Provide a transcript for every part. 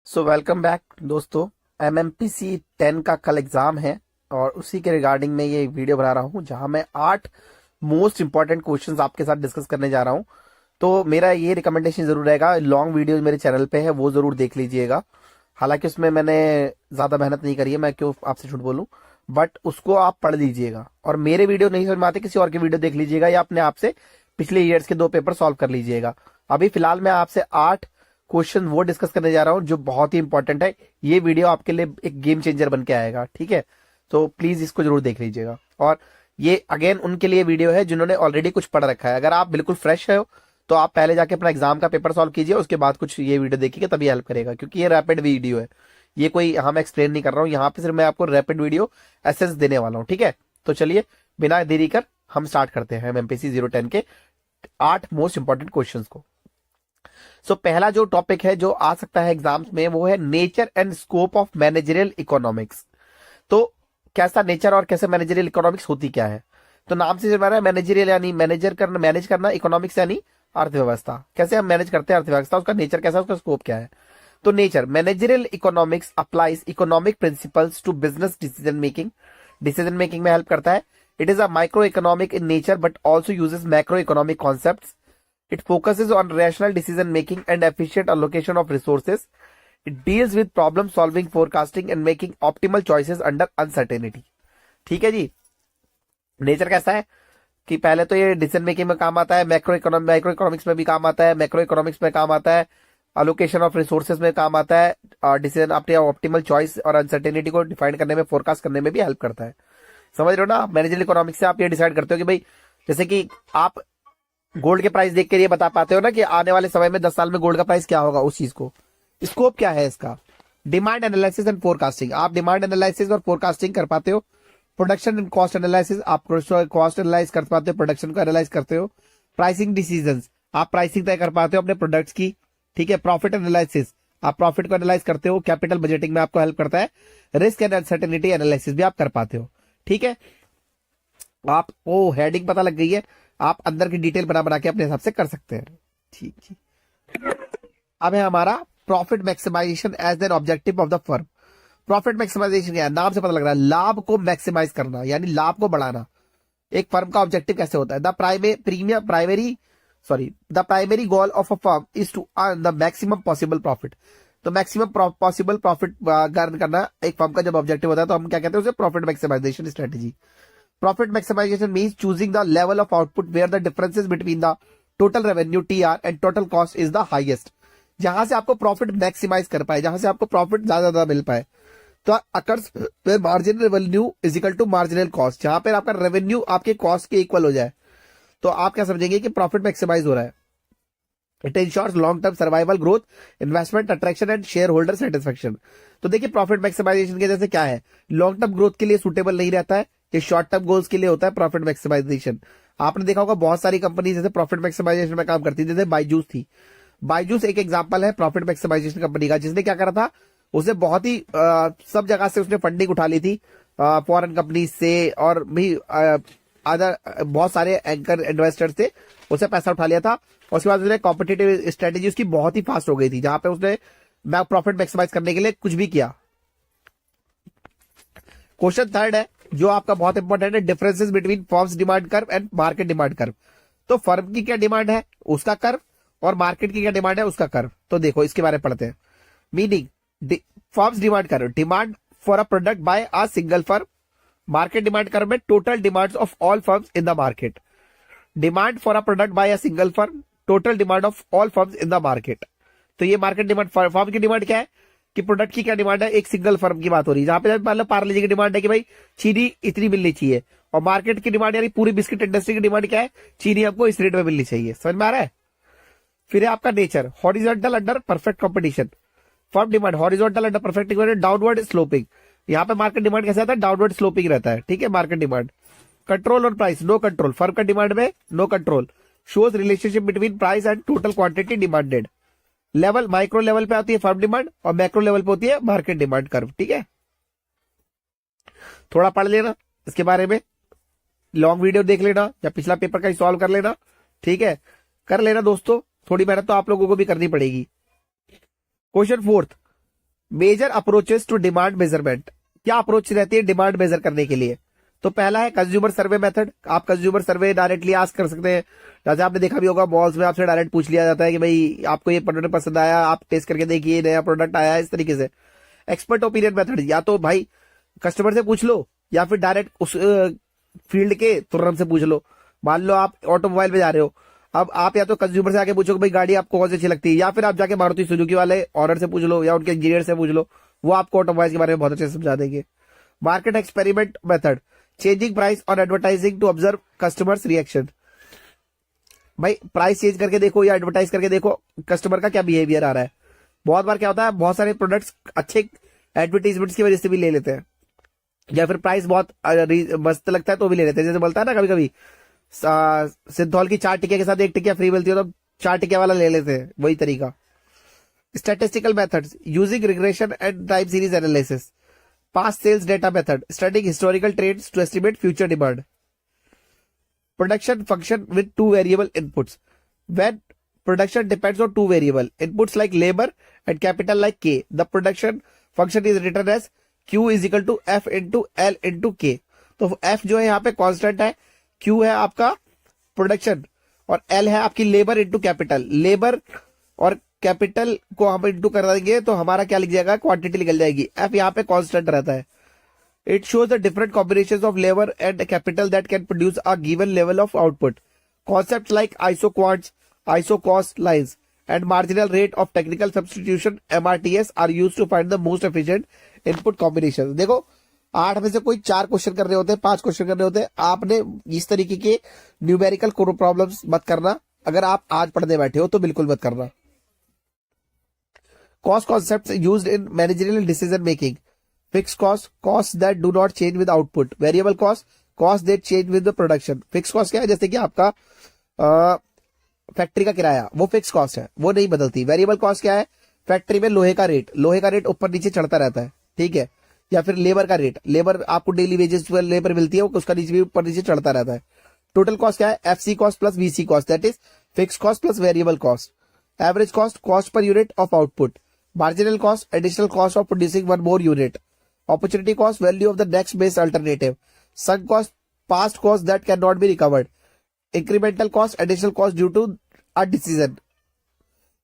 Welcome back दोस्तों। MMPC 10 का कल एग्जाम है और उसी के रिगार्डिंग में ये वीडियो बना रहा हूँ जहां मैं 8 मोस्ट इंपॉर्टेंट क्वेश्चंस आपके साथ डिस्कस करने जा रहा हूँ। तो मेरा ये रिकमेंडेशन जरूर रहेगा, लॉन्ग वीडियो मेरे चैनल पे है वो जरूर देख लीजिएगा। हालांकि उसमें मैंने ज्यादा मेहनत नहीं करी है, मैं क्यों आपसे झूठ बोलूं, बट उसको आप पढ़ लीजिएगा और मेरे वीडियो नहीं समझ में आते किसी और के वीडियो देख लीजिएगा या अपने आप से पिछले ईयर्स के 2 पेपर सॉल्व कर लीजिएगा। अभी फिलहाल मैं आपसे 8 क्वेश्चन वो डिस्कस करने जा रहा हूं जो बहुत ही इंपॉर्टेंट है। ये वीडियो आपके लिए एक गेम चेंजर बन के आएगा, ठीक है? तो प्लीज इसको जरूर देख लीजिएगा। और ये अगेन उनके लिए वीडियो है जिन्होंने ऑलरेडी कुछ पढ़ रखा है। अगर आप बिल्कुल फ्रेश हो तो आप पहले जाके अपना एग्जाम का पेपर सॉल्व कीजिए, उसके बाद कुछ ये वीडियो देखिए तभी हेल्प करेगा, क्योंकि ये रैपिड वीडियो है। ये कोई हम एक्सप्लेन नहीं कर रहा हूँ, यहाँ पे सिर्फ मैं आपको रैपिड वीडियो एसेंस देने वाला हूँ, ठीक है? तो चलिए बिना देरी कर हम स्टार्ट करते हैं MMPC 010 के 8 मोस्ट इंपॉर्टेंट क्वेश्चंस को। पहला जो टॉपिक है जो आ सकता है एग्जाम्स में वो है nature and scope of managerial economics. तो कैसा नेचर और कैसे मैनेजरियल इकोनॉमिक्स होती क्या है? तो नाम से समझ रहा है, मैनेजरियल यानी मैनेज करना, इकोनॉमिक्स यानी अर्थव्यवस्था, कैसे हम मैनेज करते हैं अर्थव्यवस्था, उसका नेचर कैसा है, उसका स्कोप क्या है। तो nature, managerial economics applies economic principles to business decision making में हेल्प करता है। It is a micro economic in nature but also uses macro economic concepts. It focuses on rational decision making and efficient allocation of resources. It deals with problem solving, forecasting and making optimal choices under uncertainty. ठीक है जी। Nature कैसा है कि पहले तो ये decision making में काम आता है, माइक्रो इकोनॉमिक्स में भी काम आता है, मैक्रो इकोनॉमिक्स में काम आता है, अलोकेशन ऑफ रिसोर्सेज में काम आता है, डिसीजन अपने ऑप्टिमल चॉइस और अनसर्टेनिटी को डिफाइन करने में, फोरकास्ट करने में भी हेल्प करता है। समझ रहे हो ना? मैनेजरियल इकोनॉमिक्स से आप ये डिसाइड करते हो कि भाई जैसे कि आप गोल्ड के प्राइस देख के ये बता पाते हो ना कि आने वाले समय में 10 साल में गोल्ड का प्राइस क्या होगा, उस चीज को। स्कोप क्या है इसका? डिमांड एनालिसिस एंड फोरकास्टिंग, आप डिमांड एनालिसिस और फोरकास्टिंग कर पाते हो। प्रोडक्शन एंड कॉस्ट एनालिसिस, आप कॉस्ट एनालाइज कर पाते हो, प्रोडक्शन को एनालाइज करते हो। प्राइसिंग डिसीजंस, आप प्राइसिंग तय कर पाते हो अपने प्रोडक्ट्स की, ठीक है। प्रॉफिट एनालिसिस, आप प्रॉफिट को एनालाइज करते हो, कैपिटल बजटिंग में आपको हेल्प करता है। रिस्क एंड अनसर्टेनिटी एनालिसिस भी आप कर पाते हो, ठीक है। आप ओ हेडिंग पता लग गई है, आप अंदर की डिटेल बना बना के अपने हिसाब से कर सकते हैं, ठीक ठीक। अब है हमारा profit maximization as an objective of the firm. Profit maximization क्या है? नाम से पता लग रहा है, लाभ को मैक्सिमाइज करना यानी लाभ को बढ़ाना। एक फर्म का ऑब्जेक्टिव कैसे होता है? The primary goal of a firm is to earn the maximum possible profit. तो मैक्सिमम पॉसिबल प्रॉफिट अर्न करना एक फर्म का जब ऑब्जेक्टिव होता है तो हम क्या कहते हैं उसे? Profit maximization strategy. Profit maximization means choosing the level of output where the differences between the total revenue TR and total cost is the highest. जहां से आपको प्रॉफिट मैक्सिमाइज कर पाए, जहां से आपको प्रॉफिट ज्यादा मिल पाए। तो occurs marginal revenue is equal to marginal cost, जहां पर आपका रेवेन्यू आपके कॉस्ट के इक्वल हो जाए तो आप क्या समझेंगे कि प्रॉफिट मैक्सिमाइज हो रहा है। It ensures long term survival, growth, investment, attraction and share holder satisfaction. तो देखिए प्रॉफिट मैक्सिमाइजेशन के जैसे क्या है, लॉन्ग टर्म ग्रोथ के लिए सुटेबल नहीं रहता है, ये शॉर्ट टर्म गोल्स के लिए होता है प्रॉफिट मैक्सिमाइजेशन। आपने देखा होगा बहुत सारी कंपनी जैसे प्रॉफिट मैक्सिमाइजेशन में काम करती थी, जैसे बायजूस थी। बायजूस एक एग्जांपल है प्रॉफिट मैक्सिमाइजेशन कंपनी का, जिसने क्या करा था, उसे बहुत ही सब जगह से उसने फंडिंग उठा ली थी, फॉरेन कंपनी से और भी अदर बहुत सारे एंकर इन्वेस्टर से उसे पैसा उठा लिया था। और उसके बाद उसने कॉम्पिटिटिव स्ट्रेटेजी उसकी बहुत ही फास्ट हो गई थी, जहां पे उसने प्रॉफिट मैक्सिमाइज करने के लिए कुछ भी किया। क्वेश्चन थर्ड है जो आपका बहुत इंपॉर्टेंट है, differences between firms demand curve and market demand curve. तो फर्म की क्या डिमांड है उसका कर्व, और मार्केट की क्या डिमांड है उसका कर्व। तो देखो इसके बारे में पढ़ते हैं। Meaning, firms demand curve, demand for a product by a single firm. Market demand curve में total demands of all firms in the market. Demand for a product by a single firm, total demand of all firms in the market. तो ये market demand, firm की demand क्या है कि product की क्या demand है, एक सिंगल फर्म की बात हो रही है, जहां पे मतलब पार्ले जी की डिमांड है कि भाई चीनी इतनी मिलनी चाहिए, और मार्केट की डिमांड यानी पूरी बिस्किट इंडस्ट्री की डिमांड क्या है, चीनी हमको इस रेट में मिलनी चाहिए। समझ में आ रहा है? फिर है आपका nature, horizontal under perfect competition. Firm demand horizontal under perfect downward sloping. यहाँ पे मार्केट डिमांड कैसे आता है? डाउनवर्ड स्लोपिंग रहता है, ठीक है। मार्केट डिमांड कंट्रोल और प्राइस, नो कंट्रोल। फर्म का डिमांड में no control, shows relationship between price and total quantity demanded. Level, micro level पे आती है फर्म डिमांड और मैक्रो लेवल पे होती है मार्केट डिमांड कर्व, ठीक है। थोड़ा पढ़ लेना इसके बारे में, लॉन्ग वीडियो देख लेना या पिछला पेपर का ही सॉल्व कर लेना, ठीक है। कर लेना दोस्तों, थोड़ी मेहनत तो आप लोगों को भी करनी पड़ेगी। Question fourth, major approaches to demand measurement, क्या अप्रोच रहती है डिमांड मेजर करने के लिए? तो पहला है कंज्यूमर सर्वे मेथड। आप कंज्यूमर सर्वे डायरेक्टली आस्क कर सकते हैं, जैसे आपने देखा भी होगा मॉल्स में आपसे डायरेक्ट पूछ लिया जाता है कि भाई आपको ये प्रोडक्ट पसंद आया, आप टेस्ट करके देखिए नया प्रोडक्ट आया है, इस तरीके से। एक्सपर्ट ओपिनियन मेथड, या तो भाई कस्टमर से पूछ लो या फिर डायरेक्ट उस फील्ड के तुरंत से पूछ लो। मान लो आप ऑटोमोबाइल में जा रहे हो, अब आप या तो कंज्यूमर से आके पूछो कि भाई गाड़ी आपको कौन सी अच्छी लगती है, या फिर आप जाके मारुति सुजुकी वाले ऑनर से पूछ लो या उनके इंजीनियर से पूछ लो, वो आपको ऑटोमोबाइल के बारे में बहुत अच्छे से समझा देंगे। Market experiment method, changing price और advertising to observe customers reaction. भाई प्राइस चेंज करके देखो या एडवर्टाइज करके देखो कस्टमर का क्या बिहेवियर आ रहा है। बहुत बार क्या होता है, बहुत सारे प्रोडक्ट्स अच्छे एडवर्टीजमेंट्स की वजह से भी ले लेते हैं, या फिर प्राइस बहुत मस्त लगता है तो भी ले लेते हैं। जैसे बोलता है ना कभी कभी सिंथॉल की 4 टिकिया के साथ 1 टिकिया फ्री मिलती है तो 4 टिकिया वाला ले लेते हैं, वही तरीका। Statistical methods using regression and time series analysis. Past sales data method, studying historical trends to estimate future demand. Production function with 2 variable inputs. When production depends on 2 variable inputs like labor and capital like K, the production function is written as Q is equal to F into L into K. तो F जो है यहाँ पे constant है, Q है आपका production और L है आपकी लेबर इंटू कैपिटल। लेबर और कैपिटल को हम इंटू कर देंगे तो हमारा क्या लिख जाएगा, क्वांटिटी निकल जाएगी। F यहाँ पे कांस्टेंट रहता है। It shows the different combinations of labor and capital that can produce a given level of output. Concepts like isoquants, isocost lines, and marginal rate of technical substitution (MRTS) are used to find the most efficient input combinations. देखो 8 में से कोई 4 question कर रहे होते हैं, 5 question कर रहे होते हैं, आपने इस तरीके के न्यूमेरिकल प्रॉब्लम्स मत करना। अगर आप आज पढ़ने बैठे हो तो बिल्कुल मत करना। Cost concepts used in managerial decision making. Fixed cost, costs that do not change with output. Variable cost, costs that change with the production. Fixed cost क्या है, जैसे कि आपका फैक्ट्री का किराया, वो फिक्स कॉस्ट है, वो नहीं बदलती। वेरिएबल कॉस्ट क्या है, फैक्ट्री में लोहे का रेट ऊपर नीचे चढ़ता रहता है, ठीक है। या फिर लेबर का रेट, लेबर आपको डेली वेजेस पर लेबर मिलती है, उसका नीचे भी ऊपर नीचे चढ़ता रहता है। टोटल कॉस्ट क्या है, FC cost plus VC cost, that is fix cost plus variable cost. Average cost, cost per unit of output. Marginal cost, additional cost of producing one more unit. Opportunity cost, value of the next best alternative. Sunk cost, past cost that cannot be recovered. Incremental cost, additional cost due to a decision.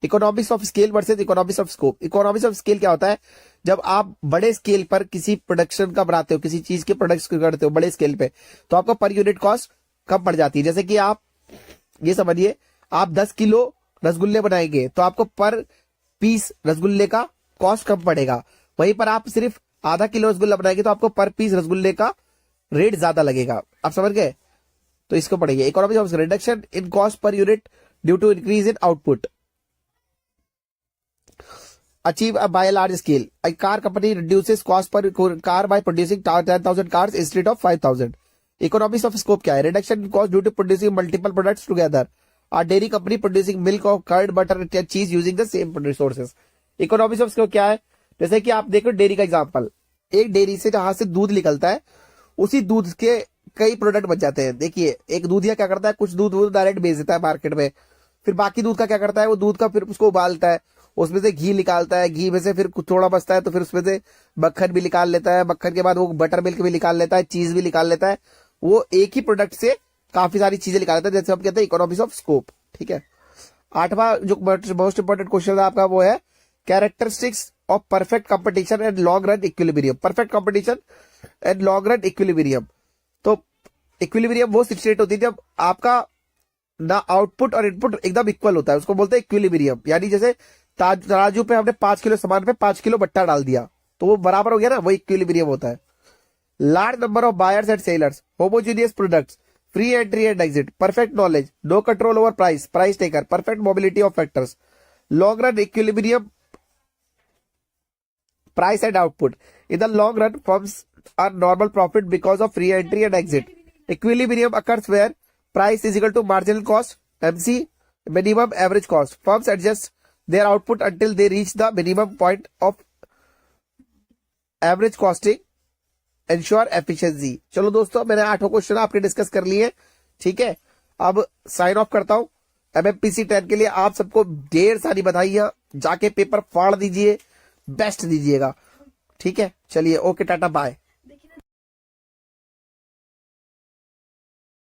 Economics of scale versus economics of scope. Economics of scale क्या होता है, जब आप बड़े scale पर किसी production का बनाते हो, किसी चीज के प्रोडक्ट्स करते हो बड़े स्केल पे, तो आपको पर यूनिट कॉस्ट कम पड़ जाती है। जैसे कि आप ये समझिए, आप 10 किलो रसगुल्ले बनाएंगे तो आपको पर पीस रसगुल्ले का कॉस्ट कम पड़ेगा। वहीं पर आप सिर्फ आधा किलो रसगुल्ला बनाएंगे तो आपको पर पीस रसगुल्ले का रेट ज्यादा लगेगा। आप समझ गए? तो इसको पढ़ेंगे। Economics of reduction in cost per unit due to increase in output. Achieve by large scale, a car company reduces cost per car by producing 10,000 cars instead of 5,000. Economics of scope क्या है, reduction in cost due to producing multiple products together. A dairy company producing milk or curd, butter and cheese using the same resources. Economics of scope क्या है, जैसे कि आप देखो dairy का example, एक डेयरी से जहां से दूध निकलता है, उसी दूध के कई प्रोडक्ट बच जाते हैं। देखिए एक दूधिया क्या करता है, कुछ दूध वो डायरेक्ट बेच देता है मार्केट में, फिर बाकी दूध का क्या करता है, वो दूध का फिर उसको उबालता है, उसमें से घी निकालता है, घी में से फिर कुछ थोड़ा बचता है तो फिर उसमें से मक्खन भी निकाल लेता है, मक्खन के बाद वो बटर मिल्क भी निकाल लेता है, चीज भी निकाल लेता है। वो एक ही प्रोडक्ट से काफी सारी चीजें निकाल लेता है, जैसे हम कहते हैं इकोनॉमिक्स ऑफ स्कोप, ठीक है। 8वां जो मोस्ट इंपोर्टेंट क्वेश्चन है आपका वो है characteristics of perfect competition and long run equilibrium. Perfect competition and long run equilibrium. तो इक्विलिब्रियम वो सिचुएट होती है जब आपका ना आउटपुट और इनपुट एकदम इक्वल होता है, उसको बोलते हैं इक्विलिब्रियम। यानी जैसे तराजू पे हमने 5 किलो सामान पे 5 किलो बट्टा डाल दिया तो वो बराबर हो गया ना, वो इक्विलिब्रियम होता है। Large number of buyers and sellers, homogeneous products, free entry and exit, perfect knowledge, no control over price taker, perfect mobility of factors, long run equilibrium, price and output. In the long run, firms earn normal profit because of free entry and exit. Equilibrium occurs where price is equal to marginal cost, MC, minimum average cost. Firms adjust their output until they reach the minimum point of average costing, ensure efficiency. चलो दोस्तों, मैंने 8 question आपके discuss कर लिए, ठीक है। अब sign of करता हूं। MMPC 10 के लिए आप सबको ढेर सारी बधाइयां, जाके पेपर फाड़ दीजिए, बेस्ट दीजिएगा। ठीक है, चलिए, ओके, टाटा, बाय।